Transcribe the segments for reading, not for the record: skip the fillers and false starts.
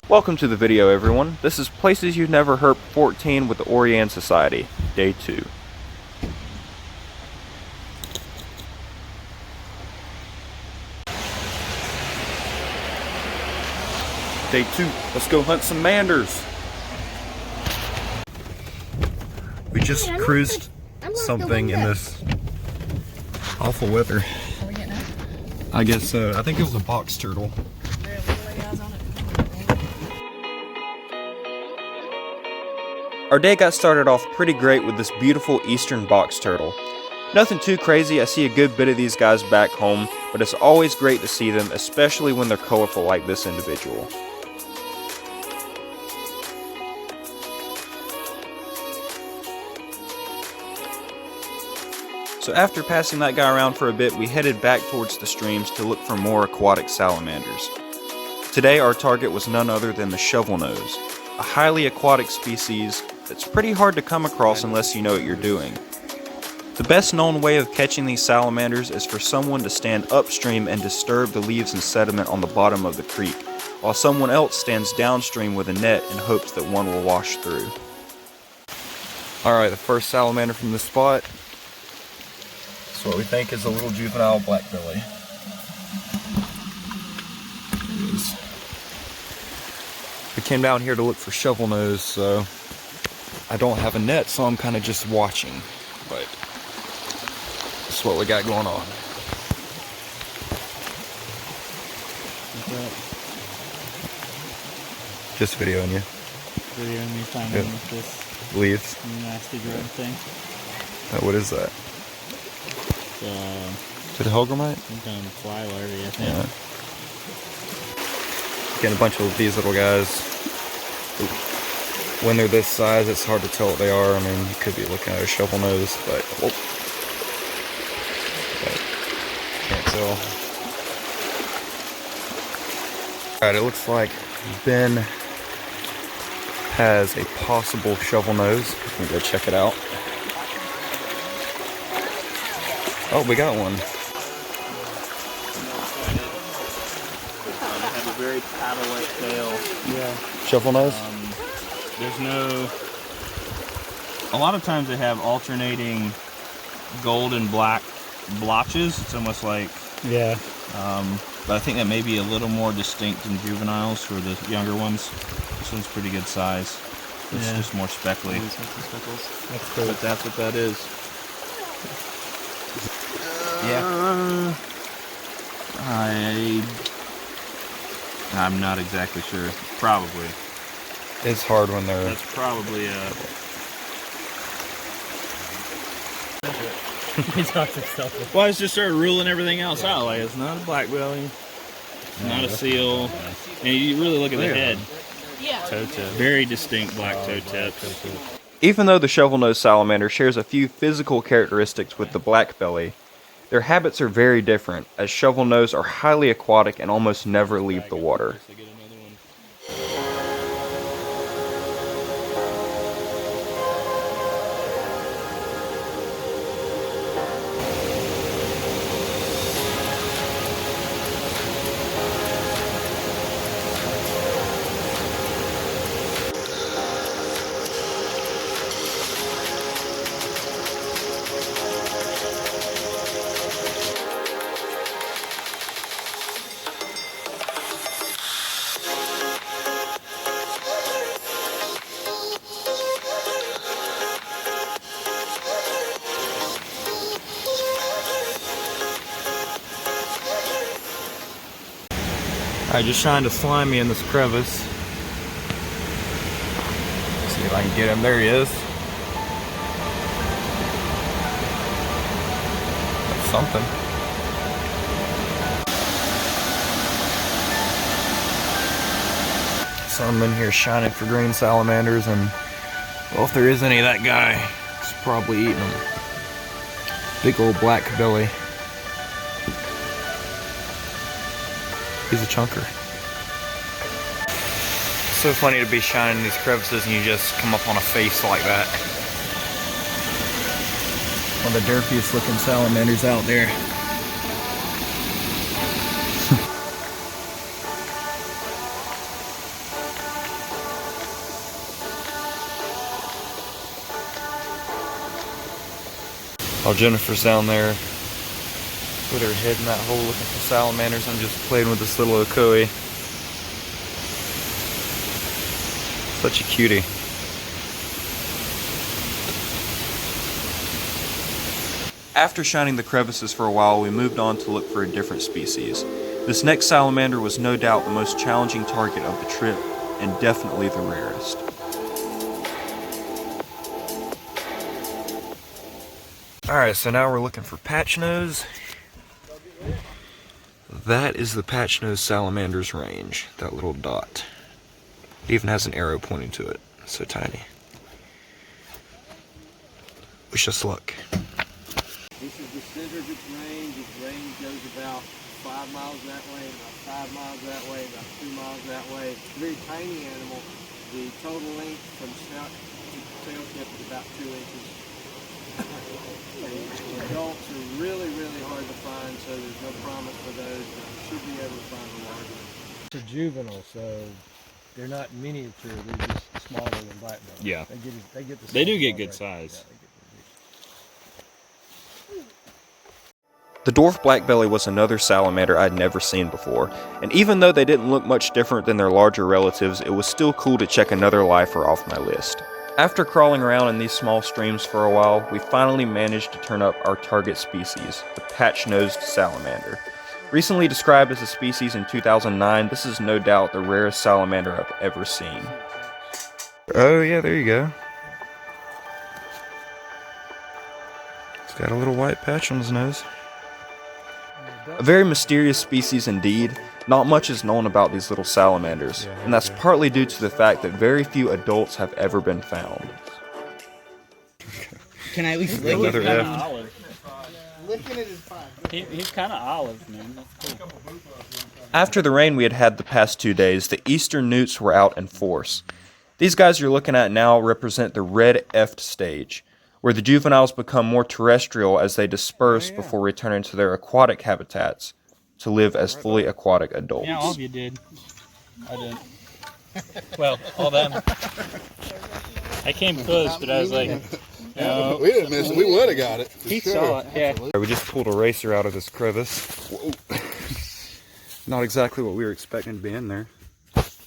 Welcome to the video, everyone. This is Places You've Never Herp 14 with the Oriane Society, Day 2. Day 2, let's go hunt some manders. We just cruised something in this awful weather. Are we getting out? I guess so. I think it was a box turtle. Our day got started off pretty great with this beautiful eastern box turtle. Nothing too crazy, I see a good bit of these guys back home, but it's always great to see them, especially when they're colorful like this individual. So after passing that guy around for a bit, we headed back towards the streams to look for more aquatic salamanders. Today our target was none other than the shovelnose, a highly aquatic species that's pretty hard to come across unless you know what you're doing. The best known way of catching these salamanders is for someone to stand upstream and disturb the leaves and sediment on the bottom of the creek, while someone else stands downstream with a net in hopes that one will wash through. Alright, the first salamander from this spot. It's what we think is a little juvenile blackbelly. We came down here to look for shovelnose, so I don't have a net, so I'm kind of just watching, but that's what we got going on. Just videoing you. Videoing me finding this Leaves. nasty grub thing. What is that? Is it a hellgrammite? Some kind of fly larvae, I think. Yeah. Getting a bunch of these little guys. When they're this size, it's hard to tell what they are. I mean, you could be looking at a shovelnose, but can't tell. Alright, it looks like Ben has a possible shovelnose. Let me go check it out. Oh, we got one. They have a very paddle-like tail. Yeah. Shovelnose? There's no... A lot of times they have alternating gold and black blotches. It's almost like... Yeah. But I think that may be a little more distinct in juveniles for the younger ones. This one's pretty good size. It's just more speckly. That's cool. But that's what that is. I'm not exactly sure. Probably. It's hard when they're... That's probably He talks himself. Well, I just started ruling everything else out. Like, it's not a blackbelly. It's not a seal. And you really look at the head. Toe tip. Very distinct black toe tips. Even though the shovelnose salamander shares a few physical characteristics with the blackbelly, their habits are very different, as shovelnose are highly aquatic and almost never leave the water. Alright, just trying to slime me in this crevice. See if I can get him. There he is. That's something. So I'm in here shining for green salamanders, and well, if there is any of that guy, he's probably eating them. Big old black belly. He's a chunker. It's so funny to be shining in these crevices and you just come up on a face like that. One of the derpiest looking salamanders out there. While Jennifer's down there with her head in that hole looking for salamanders, I'm just playing with this little okoi. Such a cutie. After shining the crevices for a while, we moved on to look for a different species. This next salamander was no doubt the most challenging target of the trip, and definitely the rarest. Alright, so now we're looking for patchnose. That is the patchnose salamander's range, that little dot. It even has an arrow pointing to it. It's so tiny. Wish us luck. This is the center of its range. Its range goes about 5 miles that way, about 5 miles that way, about 2 miles that way. It's a very tiny animal. The total length from snout to tail tip is about 2 inches. The adults are really, really hard to find, so there's no promise for those, but you should be able to find a large one. It's a juvenile, so they're not miniature, they're just smaller than blackbelly. Yeah. They do get good size. The dwarf blackbelly was another salamander I'd never seen before, and even though they didn't look much different than their larger relatives, it was still cool to check another lifer off my list. After crawling around in these small streams for a while, we finally managed to turn up our target species, the patch-nosed salamander. Recently described as a species in 2009, this is no doubt the rarest salamander I've ever seen. Oh yeah, there you go. It's got a little white patch on his nose. A very mysterious species indeed. Not much is known about these little salamanders, and that's partly due to the fact that very few adults have ever been found. Can I at least lick Another it? F. Licking it is fine. He's kind of olive, man. That's cool. After the rain we had had the past 2 days, the eastern newts were out in force. These guys you're looking at now represent the red F stage, where the juveniles become more terrestrial as they disperse before returning to their aquatic habitats to live as fully aquatic adults. Yeah, all of you did. I didn't. Well, all them. I came close, but I was like, no. We didn't miss it. We would have got it. He saw it, yeah. We just pulled a racer out of this crevice. Whoa. Not exactly what we were expecting to be in there. It's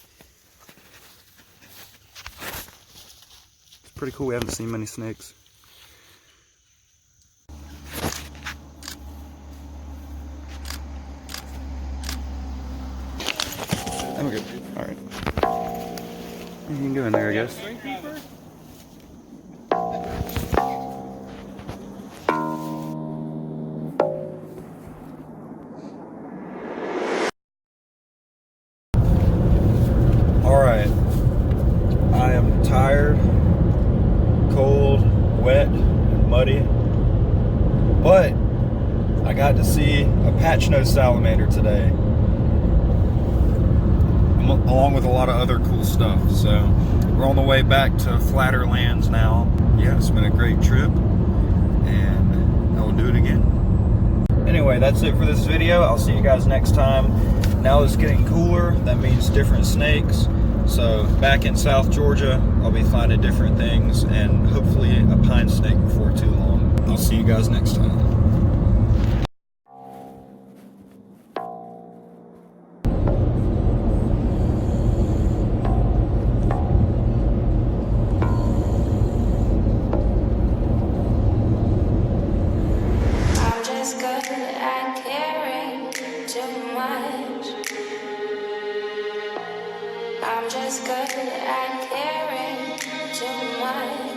pretty cool. We haven't seen many snakes. I'm good. Alright. You can go in there, I guess. Alright. I am tired, cold, wet, and muddy. But I got to see a patch-nosed salamander today, along with a lot of other cool stuff. So we're on the way back to flatter lands now. Yeah, it's been a great trip, and I'll do it again. Anyway, that's it for this video. I'll see you guys next time. Now it's getting cooler. That means different snakes. So back in South Georgia, I'll be finding different things, and hopefully a pine snake before too long. I'll see you guys next time. I'm just good at caring too much. I'm just good at caring too much.